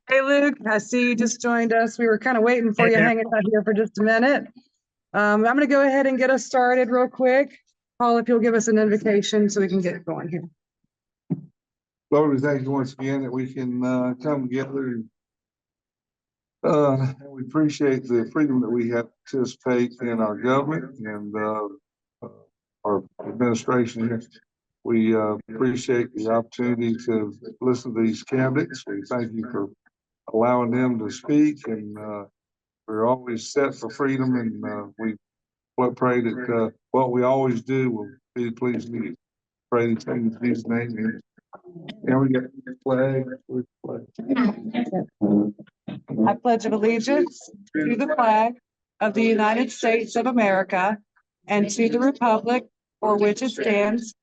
Hey, Luke, I see you just joined us. We were kind of waiting for you, hanging out here for just a minute. I'm going to go ahead and get us started real quick. Paul, if you'll give us an invitation so we can get going here. Lord, we thank you once again that we can come together. And we appreciate the freedom that we have to participate in our government and our administration here. We appreciate the opportunity to listen to these candidates. We thank you for allowing them to speak, and we're always set for freedom, and we pray that what we always do will be pleasing to you. Pray these things in Jesus' name. And we got the flag. I pledge allegiance to the flag of the United States of America and to the republic for which it stands,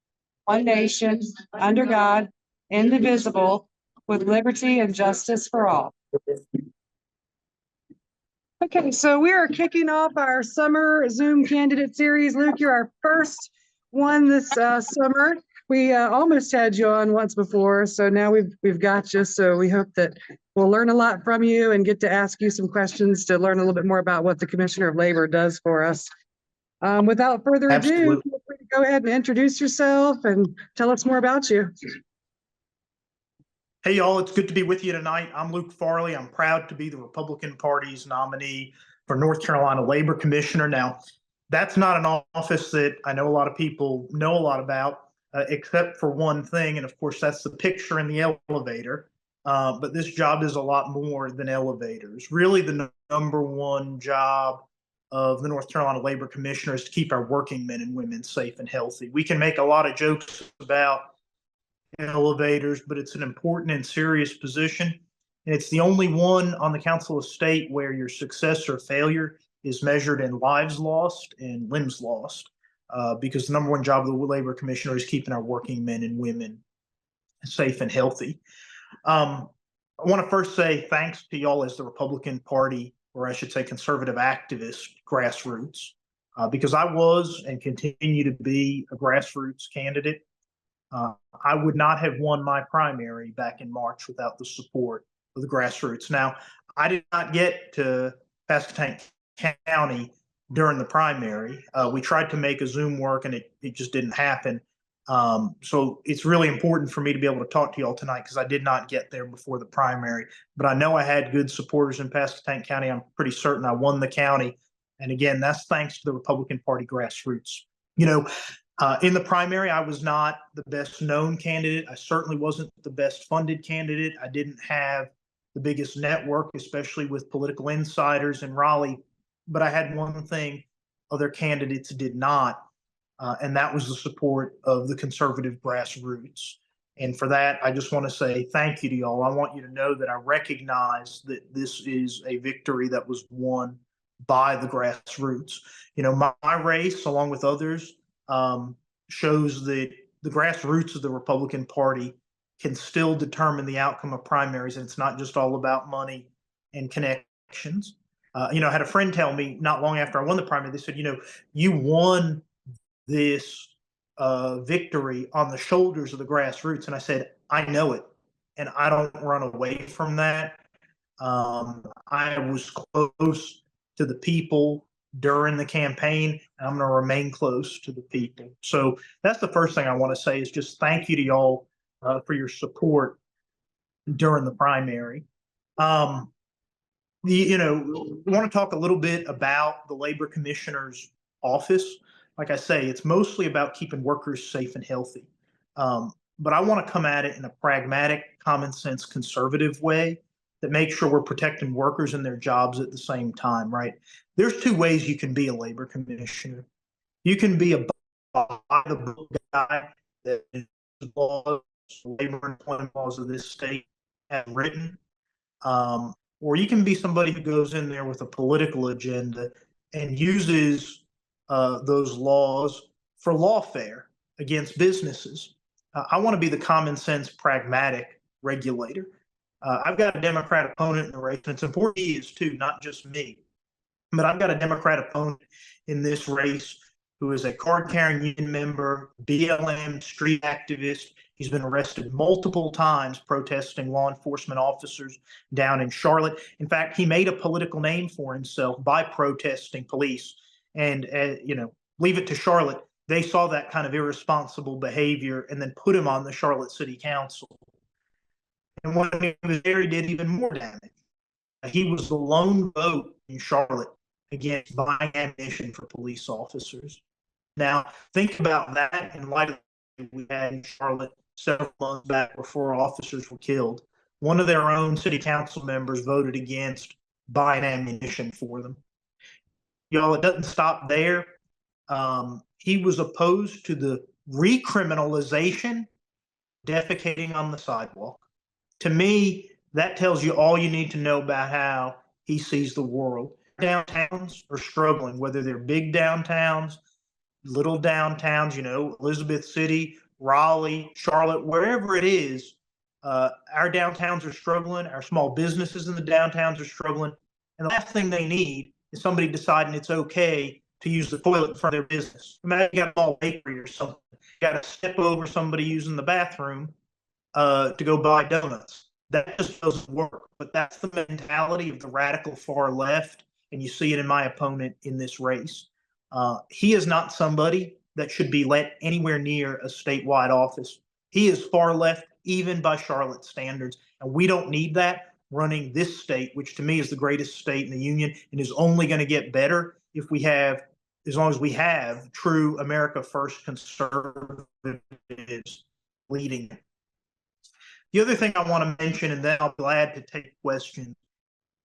one nation, under God, indivisible, with liberty and justice for all. Okay, so we are kicking off our summer Zoom candidate series. Luke, you're our first one this summer. We almost had you on once before, so now we've got you. So we hope that we'll learn a lot from you and get to ask you some questions to learn a little bit more about what the Commissioner of Labor does for us. Without further ado, feel free to go ahead and introduce yourself and tell us more about you. Hey, y'all, it's good to be with you tonight. I'm Luke Farley. I'm proud to be the Republican Party's nominee for North Carolina Labor Commissioner. Now, that's not an office that I know a lot of people know a lot about, except for one thing, and of course, that's the picture in the elevator. But this job is a lot more than elevators. Really, the number one job of the North Carolina Labor Commissioner is to keep our working men and women safe and healthy. We can make a lot of jokes about elevators, but it's an important and serious position. And it's the only one on the Council of State where your success or failure is measured in lives lost and limbs lost, because the number one job of the Labor Commissioner is keeping our working men and women safe and healthy. I want to first say thanks to y'all as the Republican Party, or I should say conservative activist grassroots, because I was and continue to be a grassroots candidate. I would not have won my primary back in March without the support of the grassroots. Now, I did not get to Pasquotank County during the primary. We tried to make a Zoom work and it just didn't happen. So it's really important for me to be able to talk to y'all tonight because I did not get there before the primary. But I know I had good supporters in Pasquotank County. I'm pretty certain I won the county. And again, that's thanks to the Republican Party grassroots. You know, in the primary, I was not the best known candidate. I certainly wasn't the best funded candidate. I didn't have the biggest network, especially with political insiders in Raleigh. But I had one thing other candidates did not, and that was the support of the conservative grassroots. And for that, I just want to say thank you to y'all. I want you to know that I recognize that this is a victory that was won by the grassroots. You know, my race, along with others, shows that the grassroots of the Republican Party can still determine the outcome of primaries, and it's not just all about money and connections. You know, I had a friend tell me not long after I won the primary, they said, you know, you won this victory on the shoulders of the grassroots. And I said, I know it, and I don't run away from that. I was close to the people during the campaign, and I'm going to remain close to the people. So that's the first thing I want to say is just thank you to y'all for your support during the primary. You know, I want to talk a little bit about the Labor Commissioner's office. Like I say, it's mostly about keeping workers safe and healthy. But I want to come at it in a pragmatic, common sense, conservative way that makes sure we're protecting workers and their jobs at the same time, right? There's two ways you can be a labor commissioner. You can be a by-the-book guy that is laws, labor employment laws of this state have written, or you can be somebody who goes in there with a political agenda and uses those laws for lawfare against businesses. I want to be the common sense, pragmatic regulator. I've got a Democrat opponent in the race, and it's important he is too, not just me. But I've got a Democrat opponent in this race who is a card-carrying union member, BLM, street activist. He's been arrested multiple times protesting law enforcement officers down in Charlotte. In fact, he made a political name for himself by protesting police. And, leave it to Charlotte. They saw that kind of irresponsible behavior and then put him on the Charlotte City Council. And when he was there, he did even more damage. He was the lone vote in Charlotte against buying ammunition for police officers. Now, think about that in light of what we had in Charlotte several months back where 4 officers were killed. One of their own city council members voted against buying ammunition for them. Y'all, it doesn't stop there. He was opposed to the recriminalization defecating on the sidewalk. To me, that tells you all you need to know about how he sees the world. Downtowns are struggling, whether they're big downtowns, little downtowns, Elizabeth City, Raleigh, Charlotte, wherever it is, our downtowns are struggling. Our small businesses in the downtowns are struggling. And the last thing they need is somebody deciding it's okay to use the toilet in front of their business. Imagine you got a small bakery or something. You got to step over somebody using the bathroom to go buy donuts. That just doesn't work. But that's the mentality of the radical far left, and you see it in my opponent in this race. He is not somebody that should be let anywhere near a statewide office. He is far left, even by Charlotte standards, and we don't need that running this state, which to me is the greatest state in the union and is only going to get better if we have, as long as we have true America First conservatives leading. The other thing I want to mention, and then I'll be glad to take questions,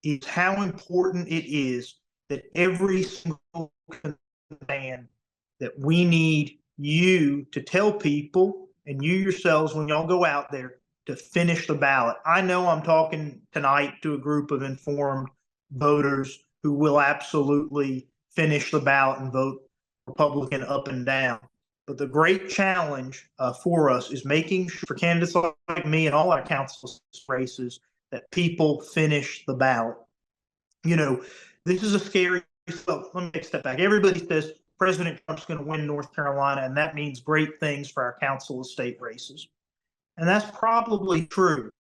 is how important it is that every single command that we need you to tell people and you yourselves when y'all go out there to finish the ballot. I know I'm talking tonight to a group of informed voters who will absolutely finish the ballot and vote Republican up and down. But the great challenge for us is making sure for candidates like me and all our council races that people finish the ballot. This is a scary, let me take a step back. Everybody says President Trump's going to win North Carolina, and that means great things for our council of state races. And that's probably true.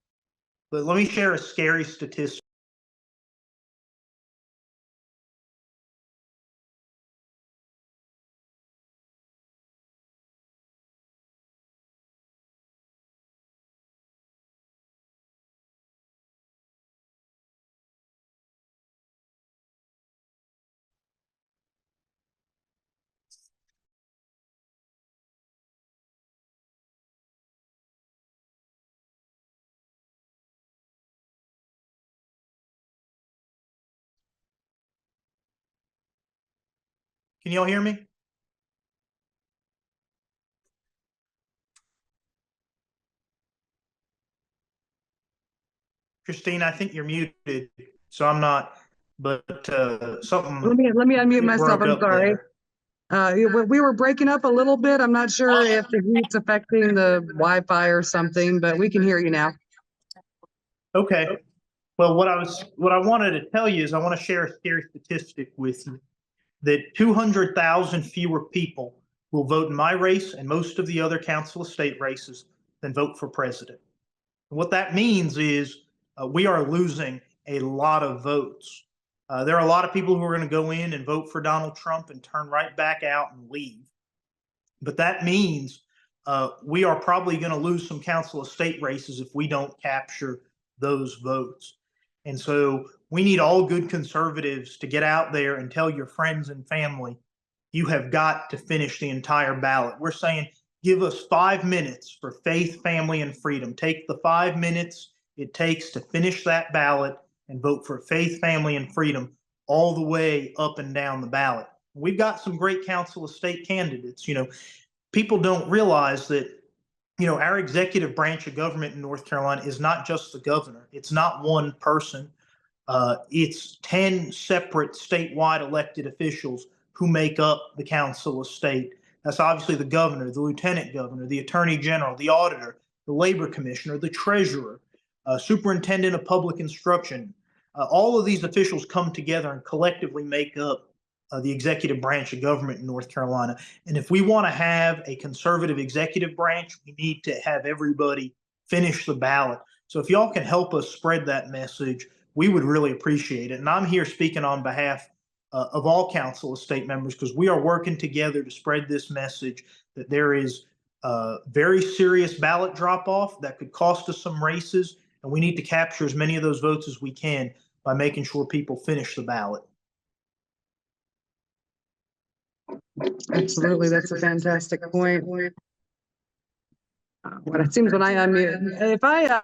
But let me share a scary statistic. Can y'all hear me? Christine, I think you're muted, so I'm not, but something. Let me unmute myself. broke I'm up sorry. there. We were breaking up a little bit. I'm not sure if the heat's affecting the Wi-Fi or something, but we can hear you now. Okay. Well, what I wanted to tell you is I want to share a scary statistic with you that 200,000 fewer people will vote in my race and most of the other council of state races than vote for president. And what that means is we are losing a lot of votes. There are a lot of people who are going to go in and vote for Donald Trump and turn right back out and leave. But that means we are probably going to lose some council of state races if we don't capture those votes. And so we need all good conservatives to get out there and tell your friends and family, you have got to finish the entire ballot. We're saying, give us 5 minutes for faith, family, and freedom. Take the 5 minutes it takes to finish that ballot and vote for faith, family, and freedom all the way up and down the ballot. We've got some great council of state candidates. People don't realize that, our executive branch of government in North Carolina is not just the governor. It's not one person. It's 10 separate statewide elected officials who make up the council of state. That's obviously the governor, the lieutenant governor, the attorney general, the auditor, the labor commissioner, the treasurer, superintendent of public instruction. All of these officials come together and collectively make up the executive branch of government in North Carolina. And if we want to have a conservative executive branch, we need to have everybody finish the ballot. So if y'all can help us spread that message, we would really appreciate it. And I'm here speaking on behalf of all council of state members, because we are working together to spread this message that there is very serious ballot drop off that could cost us some races. And we need to capture as many of those votes as we can by making sure people finish the ballot. Absolutely, that's a fantastic point. What it seems when I unmute, if I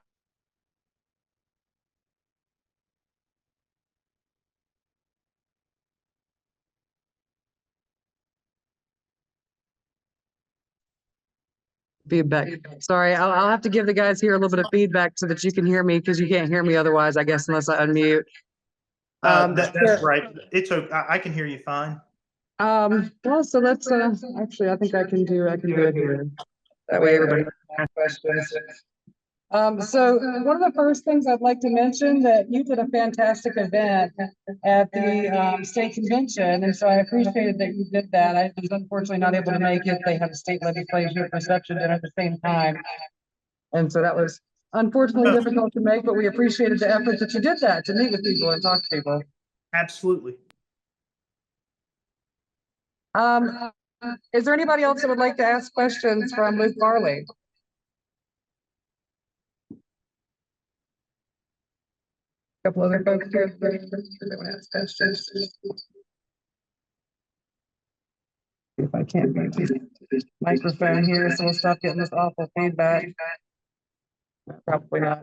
feedback, sorry, I'll have to give the guys here a little bit of feedback so that you can hear me, because you can't hear me otherwise, I guess, unless I unmute. That's right. I can hear you fine. Well, so let's actually, I think I can do it here. That way everybody can ask questions. So one of the first things I'd like to mention that you did a fantastic event at the state convention, and so I appreciated that you did that. I was unfortunately not able to make it. They had a state legislature reception at the same time, and so that was unfortunately difficult to make. But we appreciated the effort that you did that to meet with people and talk to people. Absolutely. Is there anybody else that would like to ask questions from Luke Farley? Couple other folks here that want to ask questions. If I can't mute this microphone here, so we'll stop getting this awful feedback. Probably not.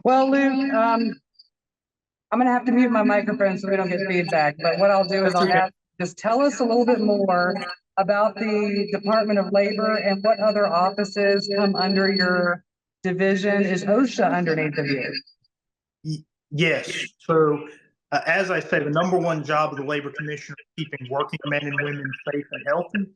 Well, Luke, I'm gonna have to mute my microphone so we don't get feedback, but what I'll do is I'll have, just tell us a little bit more about the Department of Labor and what other offices come under your division. Is OSHA underneath of you? Yes. So as I say, the number one job of the Labor Commissioner is keeping working men and women safe and healthy,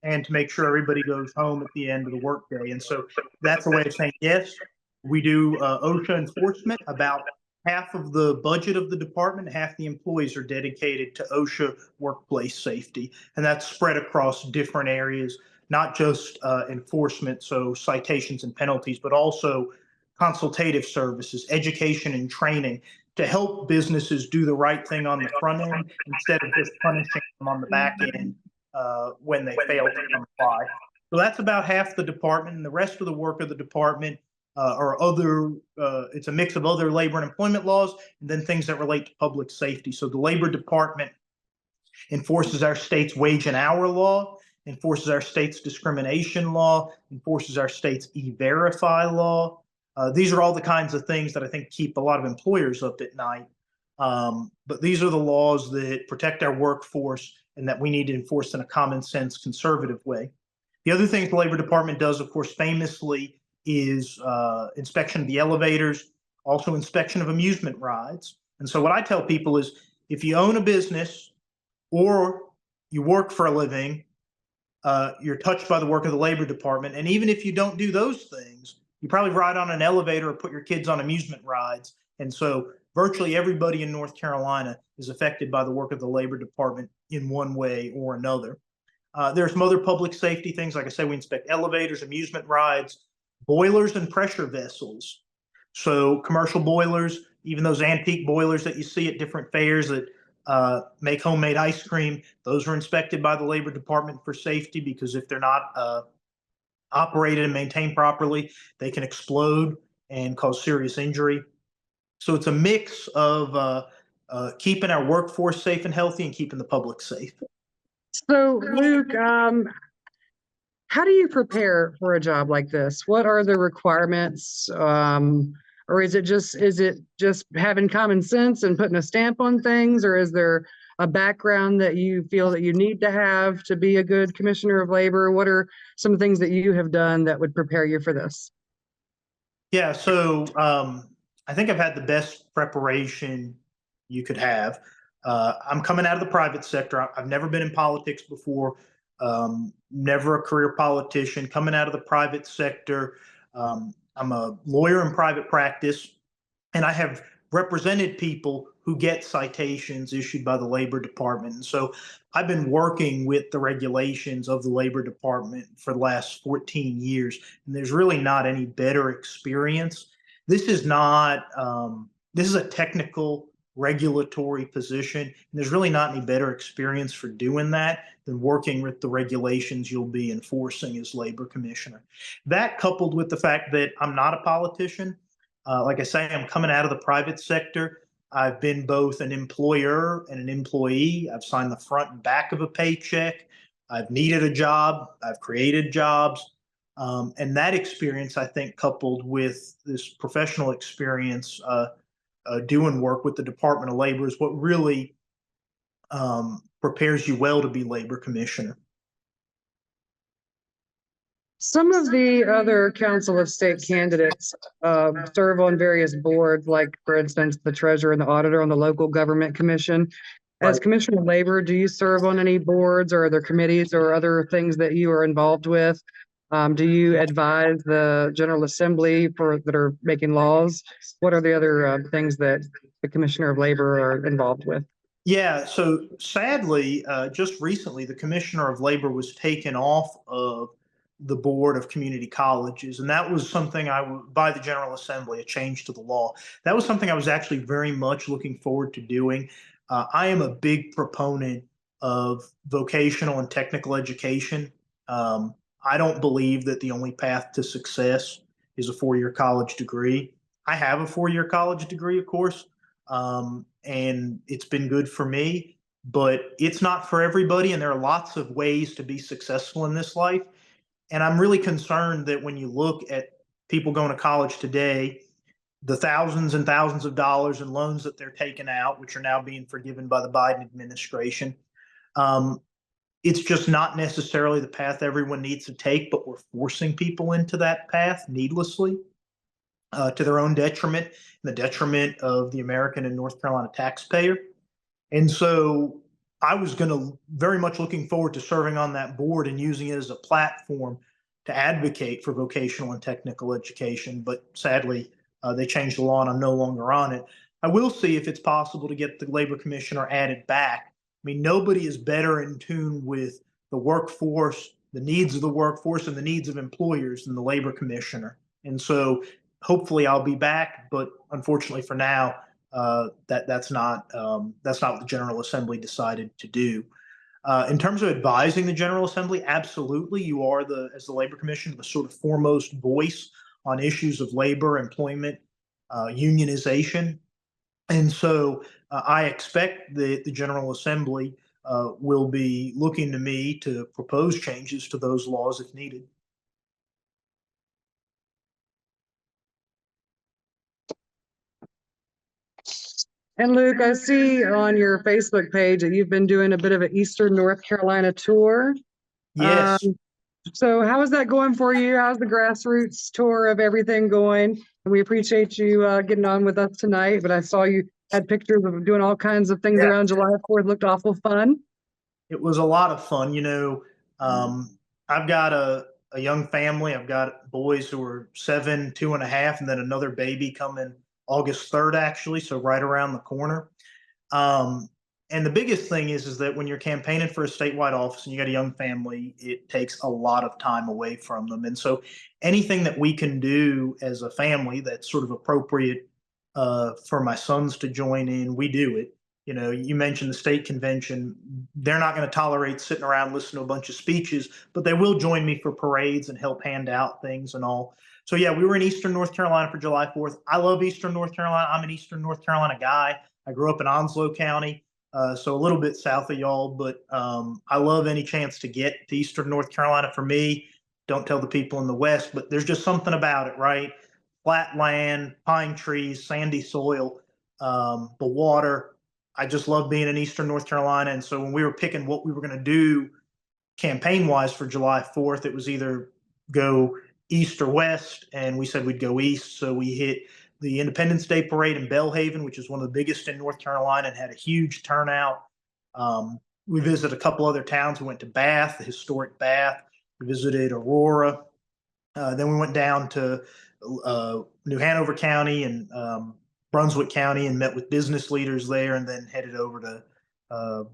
and to make sure everybody goes home at the end of the workday. And so that's a way of saying, yes, we do OSHA enforcement. About half of the budget of the department, half the employees are dedicated to OSHA workplace safety. And that's spread across different areas, not just enforcement, so citations and penalties, but also consultative services, education and training to help businesses do the right thing on the front end instead of just punishing them on the back end when they fail to comply. So that's about half the department, and the rest of the work of the department are other, it's a mix of other labor and employment laws, and then things that relate to public safety. So the Labor Department enforces our state's wage and hour law, enforces our state's discrimination law, enforces our state's E-Verify law. These are all the kinds of things that I think keep a lot of employers up at night. But these are the laws that protect our workforce and that we need to enforce in a common sense, conservative way. The other thing the Labor Department does, of course, famously is inspection of the elevators, also inspection of amusement rides. And so what I tell people is, if you own a business or you work for a living, you're touched by the work of the Labor Department. And even if you don't do those things, you probably ride on an elevator or put your kids on amusement rides. And so virtually everybody in North Carolina is affected by the work of the Labor Department in one way or another. There are some other public safety things. Like I said, we inspect elevators, amusement rides, boilers, and pressure vessels. So commercial boilers, even those antique boilers that you see at different fairs that make homemade ice cream, those are inspected by the Labor Department for safety, because if they're not operated and maintained properly, they can explode and cause serious injury. So it's a mix of keeping our workforce safe and healthy and keeping the public safe. So Luke, how do you prepare for a job like this? What are the requirements? Or is it just having common sense and putting a stamp on things? Or is there a background that you feel that you need to have to be a good commissioner of labor? What are some things that you have done that would prepare you for this? Yeah, so I think I've had the best preparation you could have. I'm coming out of the private sector. I've never been in politics before, never a career politician. Coming out of the private sector, I'm a lawyer in private practice, and I have represented people who get citations issued by the Labor Department. And so I've been working with the regulations of the Labor Department for the last 14 years, and there's really not any better experience. This is not, this is a technical regulatory position, and there's really not any better experience for doing that than working with the regulations you'll be enforcing as labor commissioner. That, coupled with the fact that I'm not a politician, like I say, I'm coming out of the private sector. I've been both an employer and an employee. I've signed the front and back of a paycheck. I've needed a job. I've created jobs. And that experience, I think, coupled with this professional experience doing work with the Department of Labor, is what really prepares you well to be labor commissioner. Some of the other Council of State candidates serve on various boards, like, for instance, the treasurer and the auditor on the local government commission. As Right. Commissioner of Labor, do you serve on any boards or other committees or other things that you are involved with? Do you advise the General Assembly that are making laws? What are the other things that the Commissioner of Labor are involved with? Yeah, so sadly, just recently, the Commissioner of Labor was taken off of the Board of Community Colleges, and that was something by the General Assembly, a change to the law. That was something I was actually very much looking forward to doing. I am a big proponent of vocational and technical education. I don't believe that the only path to success is a four-year college degree. I have a four-year college degree, of course. And it's been good for me, but it's not for everybody. And there are lots of ways to be successful in this life. And I'm really concerned that when you look at people going to college today, the thousands and thousands of dollars in loans that they're taking out, which are now being forgiven by the Biden administration, it's just not necessarily the path everyone needs to take, but we're forcing people into that path needlessly. To their own detriment and the detriment of the American and North Carolina taxpayer. And so I was going to very much looking forward to serving on that board and using it as a platform to advocate for vocational and technical education. But sadly, they changed the law and I'm no longer on it. I will see if it's possible to get the labor commissioner added back. I mean, nobody is better in tune with the workforce, the needs of the workforce, and the needs of employers than the labor commissioner. And so hopefully I'll be back, but unfortunately for now, that's not what the General Assembly decided to do. In terms of advising the General Assembly, absolutely, you are as the Labor Commission, the sort of foremost voice on issues of labor, employment, unionization, and so I expect that the General Assembly will be looking to me to propose changes to those laws if needed. And Luke, I see on your Facebook page that you've been doing a bit of an Eastern North Carolina tour. Yes. So how is that going for you? How's the grassroots tour of everything going? And we appreciate you getting on with us tonight, but I saw you had pictures of doing all kinds of things around July 4th. Looked awful fun. It was a lot of fun. I've got a young family. I've got boys who are 7, 2.5, and then another baby coming August 3rd, actually, so right around the corner. And the biggest thing is that when you're campaigning for a statewide office and you got a young family, it takes a lot of time away from them. And so anything that we can do as a family that's sort of appropriate for my sons to join in, we do it. You mentioned the state convention. They're not going to tolerate sitting around listening to a bunch of speeches, but they will join me for parades and help hand out things and all. So yeah, we were in Eastern North Carolina for July 4th. I love Eastern North Carolina. I'm an Eastern North Carolina guy. I grew up in Onslow County, so a little bit south of y'all, but I love any chance to get to Eastern North Carolina. For me, don't tell the people in the West, but there's just something about it, right? Flat land, pine trees, sandy soil, the water. I just love being in Eastern North Carolina. And so when we were picking what we were going to do campaign wise for July 4th, it was either go east or west. And we said we'd go east. So we hit the Independence Day Parade in Belhaven, which is one of the biggest in North Carolina and had a huge turnout. We visited a couple other towns. We went to Bath, the historic Bath. We visited Aurora. Then we went down to New Hanover County and Brunswick County and met with business leaders there, and then headed over to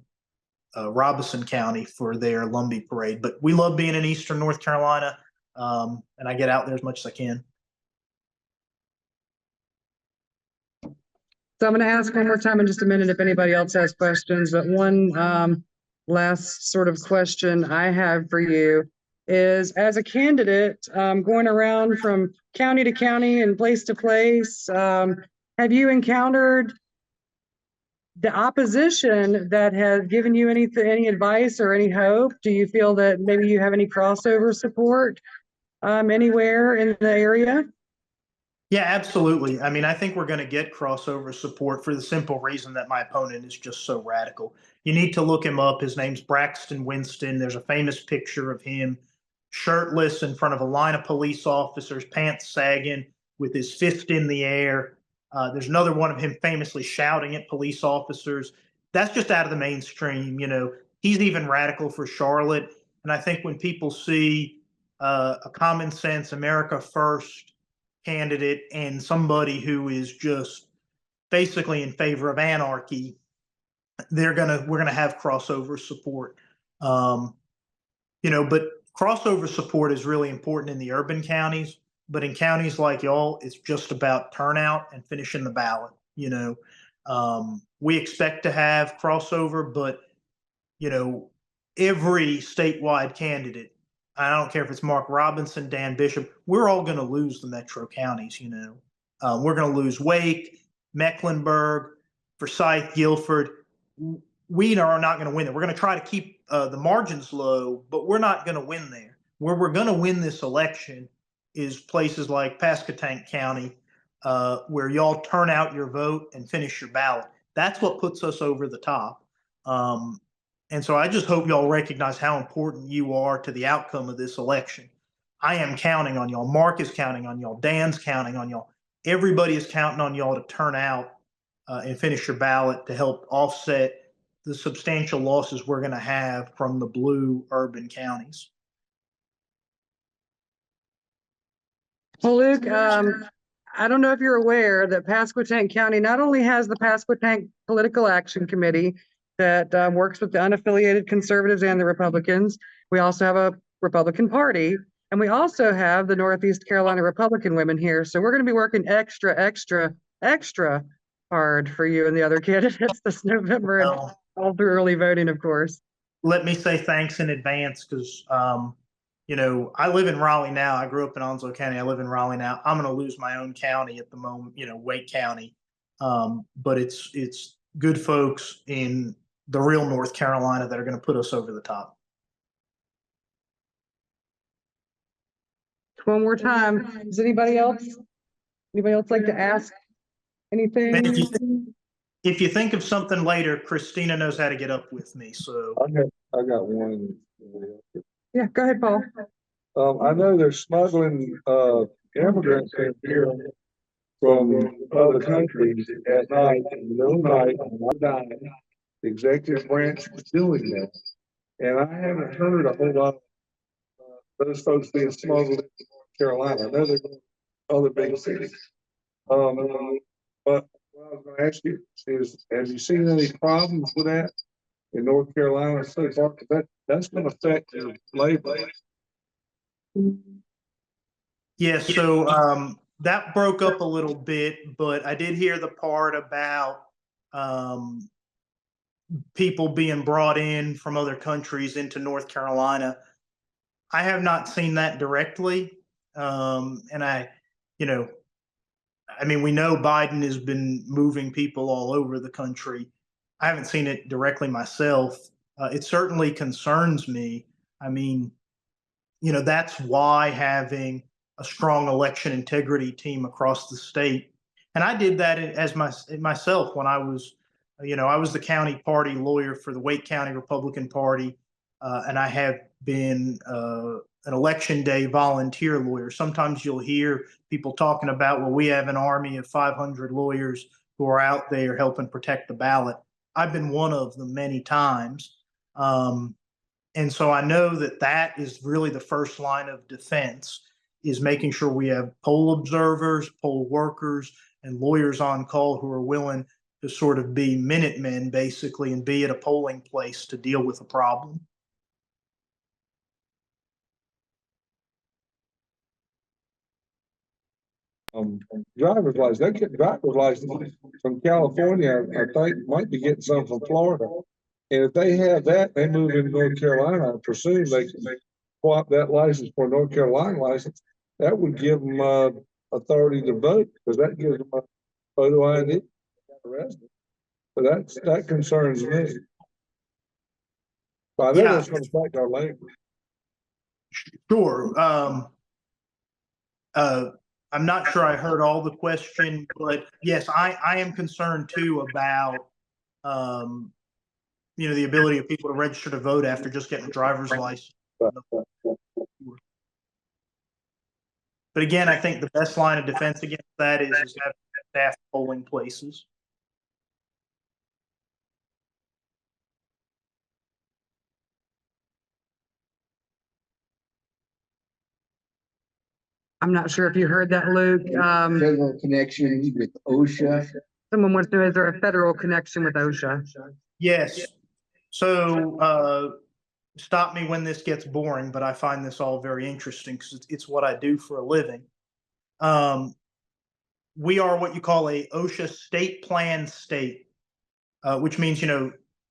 Robeson County for their Lumbee parade. But we love being in Eastern North Carolina, and I get out there as much as I can. So I'm going to ask one more time in just a minute if anybody else has questions, but one last sort of question I have for you is, as a candidate going around from county to county and place to place, have you encountered the opposition that has given you any advice or any hope? Do you feel that maybe you have any crossover support anywhere in the area? Yeah, absolutely. I mean, I think we're going to get crossover support for the simple reason that my opponent is just so radical. You need to look him up. His name's Braxton Winston. There's a famous picture of him shirtless in front of a line of police officers, pants sagging, with his fist in the air. There's another one of him famously shouting at police officers. That's just out of the mainstream. You know, he's even radical for Charlotte. And I think when people see a common sense, America first candidate and somebody who is just basically in favor of anarchy, we're gonna have crossover support. You know, but crossover support is really important in the urban counties. But in counties like y'all, it's just about turnout and finishing the ballot. You know, we expect to have crossover, but you know, every statewide candidate, I don't care if it's Mark Robinson, Dan Bishop, we're all going to lose the metro counties. You know, we're going to lose Wake, Mecklenburg, Forsyth, Guilford. We are not going to win it. We're going to try to keep the margins low, but we're not going to win there. Where we're going to win this election is places like Pasquotank County, where y'all turn out your vote and finish your ballot. That's what puts us over the top. And so I just hope y'all recognize how important you are to the outcome of this election. I am counting on y'all. Mark is counting on y'all. Dan's counting on y'all. Everybody is counting on y'all to turn out and finish your ballot to help offset the substantial losses we're going to have from the blue urban counties. Well, Luke, I don't know if you're aware that Pasquotank County not only has the Pasquotank Political Action Committee that works with the unaffiliated conservatives and the Republicans. We also have a Republican Party, and we also have the Northeast Carolina Republican women here. So we're going to be working extra hard for you and the other candidates this November and all through early voting, of course. Let me say thanks in advance because, you know, I live in Raleigh now. I grew up in Onslow County. I live in Raleigh now. I'm going to lose my own county at the moment, you know, Wake County. But it's good folks in the real North Carolina that are going to put us over the top. One more time. Does anybody else like to ask anything? If you think of something later, Christina knows how to get up with me. So I got one. Yeah, go ahead, Paul. I know they're smuggling immigrants in here from other countries at night, in the middle of the night, on dime. The executive branch is doing that. And I haven't heard a whole lot of those folks being smuggled into North Carolina. I know they're going to other big cities. But what I was going to ask you is, have you seen any problems with that in North Carolina so far? Because that's going to affect your labor. yeah, so that broke up a little bit, but I did hear the part about people being brought in from other countries into North Carolina. I have not seen that directly. And you know, I mean, we know Biden has been moving people all over the country. I haven't seen it directly myself. It certainly concerns me. I mean, you know, that's why having a strong election integrity team across the state. And I did that as myself when I was, you know, I was the county party lawyer for the Wake County Republican Party. And I have been an election day volunteer lawyer. Sometimes you'll hear people talking about, well, we have an army of 500 lawyers who are out there helping protect the ballot. I've been one of them many times. And so I know that that is really the first line of defense is making sure we have poll observers, poll workers, and lawyers on call who are willing to sort of be Minutemen, basically, and be at a polling place to deal with a problem. Driver's license, they get driver's license from California, I think, might be getting some from Florida. And if they have that, they move into North Carolina, I presume they can swap that license for a North Carolina license. That would give them, authority to vote, because that gives them a photo ID. So that concerns me. So I know that's gonna affect our language. Sure. I'm not sure I heard all the question, but yes, I am concerned too about, the ability of people to register to vote after just getting a driver's license. But again, I think the best line of defense against that is having staff polling places. I'm not sure if you heard that, Luke. Federal connection with OSHA. Someone wants to know, is there a federal connection with OSHA? Yes. So stop me when this gets boring, but I find this all very interesting because it's what I do for a living. We are what you call a OSHA state plan state, which means,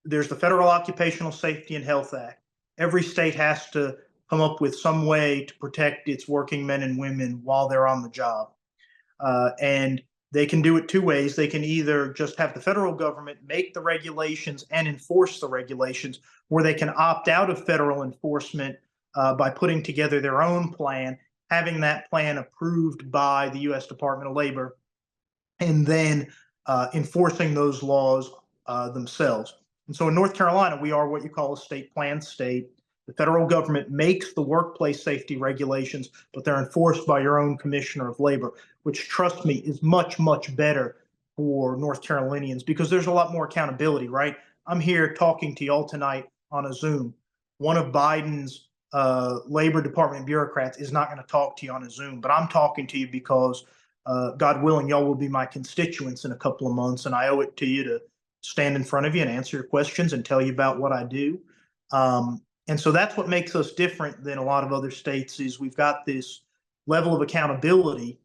there's the Federal Occupational Safety and Health Act. Every state has to come up with some way to protect its working men and women while they're on the job. And they can do it two ways. They can either just have the federal government make the regulations and enforce the regulations, or they can opt out of federal enforcement by putting together their own plan, having that plan approved by the U.S. Department of Labor, and then enforcing those laws themselves. And so in North Carolina, we are what you call a state plan state. The federal government makes the workplace safety regulations, but they're enforced by your own commissioner of labor, which, trust me, is much, much better for North Carolinians because there's a lot more accountability, right? I'm here talking to y'all tonight on a Zoom. One of Biden's Labor Department bureaucrats is not going to talk to you on a Zoom, but I'm talking to you because, God willing, y'all will be my constituents in a couple of months, and I owe it to you to stand in front of you and answer your questions and tell you about what I do. And so that's what makes us different than a lot of other states is we've got this level of accountability.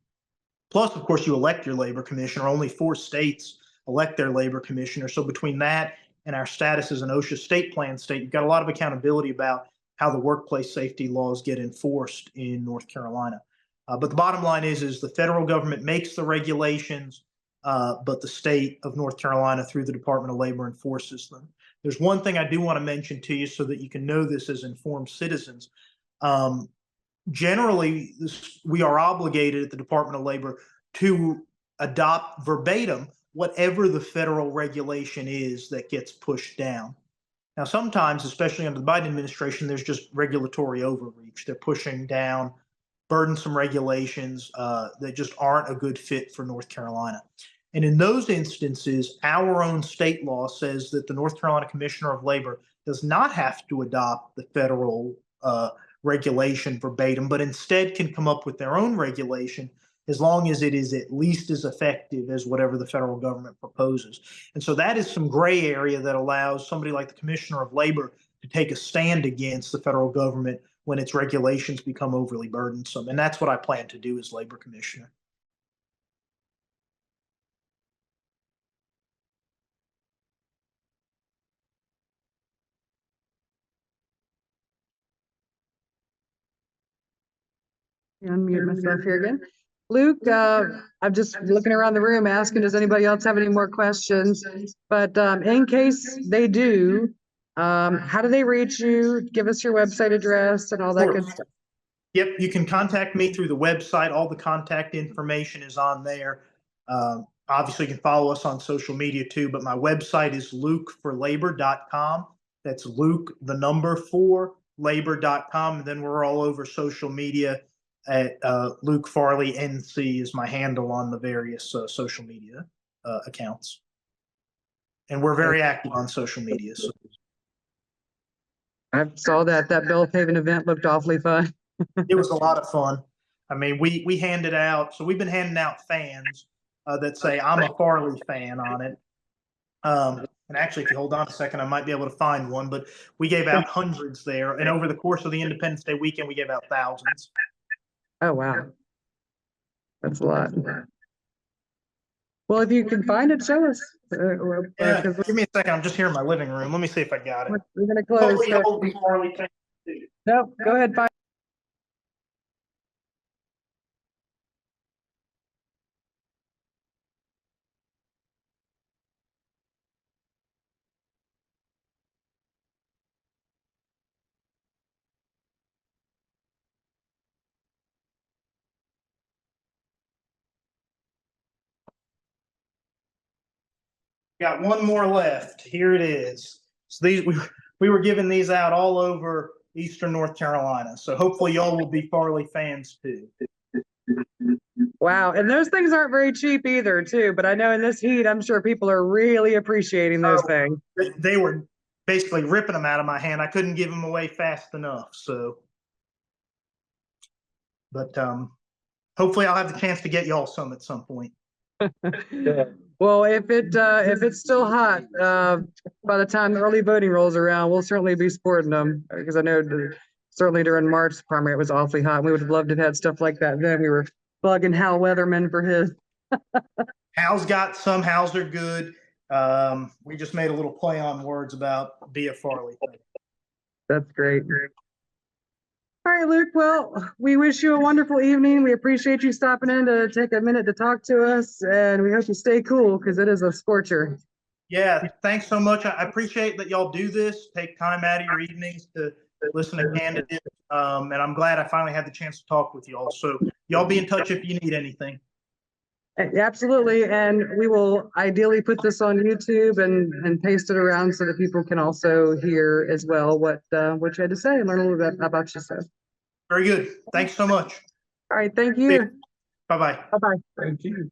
Plus, of course, you elect your labor commissioner. Only 4 states elect their labor commissioner. So between that and our status as an OSHA state plan state, you've got a lot of accountability about how the workplace safety laws get enforced in North Carolina. But the bottom line is the federal government makes the regulations, but the state of North Carolina through the Department of Labor enforces them. There's one thing I do want to mention to you so that you can know this as informed citizens. Generally, we are obligated at the Department of Labor to adopt verbatim whatever the federal regulation is that gets pushed down. Now, sometimes, especially under the Biden administration, there's just regulatory overreach. They're pushing down burdensome regulations that just aren't a good fit for North Carolina. And in those instances, our own state law says that the North Carolina Commissioner of Labor does not have to adopt the federal regulation verbatim, but instead can come up with their own regulation as long as it is at least as effective as whatever the federal government proposes. And so that is some gray area that allows somebody like the Commissioner of Labor to take a stand against the federal government when its regulations become overly burdensome. And that's what I plan to do as Labor Commissioner. Unmute myself here again. Luke, I'm just looking around the room asking, does anybody else have any more questions? But in case they do, how do they reach you? Give us your website address and all that good stuff. Yep, you can contact me through the website. All the contact information is on there. Obviously, you can follow us on social media too, but my website is lukeforlabor.com. That's Luke, the number 4, labor.com. And then we're all over social media at Luke Farley NC is my handle on the various social media accounts. And we're very active on social media. So. I saw that Bellhaven event looked awfully fun. It was a lot of fun. I mean, we handed out, so we've been handing out fans that say I'm a Farley fan on it. And actually, if you hold on a second, I might be able to find one, but we gave out hundreds there. And over the course of the Independence Day weekend, we gave out thousands. Oh, wow. That's a lot. Well, if you can find it, show us. Yeah, 'Cause give me a second. I'm just here in my living room. Let me see if I got it. we're gonna close. Hopefully, So- all the Farley fans do. Nope, go ahead, find. Got one more left. Here it is. So we were giving these out all over Eastern North Carolina. So hopefully y'all will be Farley fans too. Wow, and those things aren't very cheap either, too. But I know in this heat, I'm sure people are really appreciating those things. They were basically ripping them out of my hand. I couldn't give them away fast enough. So, but hopefully I'll have the chance to get y'all some at some point. Well, if it's still hot, by the time the early voting rolls around, we'll certainly be sporting them, because I know certainly during March primary, it was awfully hot. We would have loved to have had stuff like that then. We were bugging Hal Weatherman for his. Hal's got some. Hal's are good. We just made a little play on words about be a Farley fan. That's great. All right, Luke. Well, we wish you a wonderful evening. We appreciate you stopping in to take a minute to talk to us, and we hope you stay cool because it is a scorcher. Yeah, thanks so much. I appreciate that y'all do this. Take time out of your evenings to listen to candidates. And I'm glad I finally had the chance to talk with y'all. So y'all be in touch if you need anything. Absolutely, and we will ideally put this on YouTube and paste it around so that people can also hear as well what you had to say and learn a little bit about yourself. Very good. Thanks so much. All right, thank you. Bye-bye. Bye-bye. Thank you.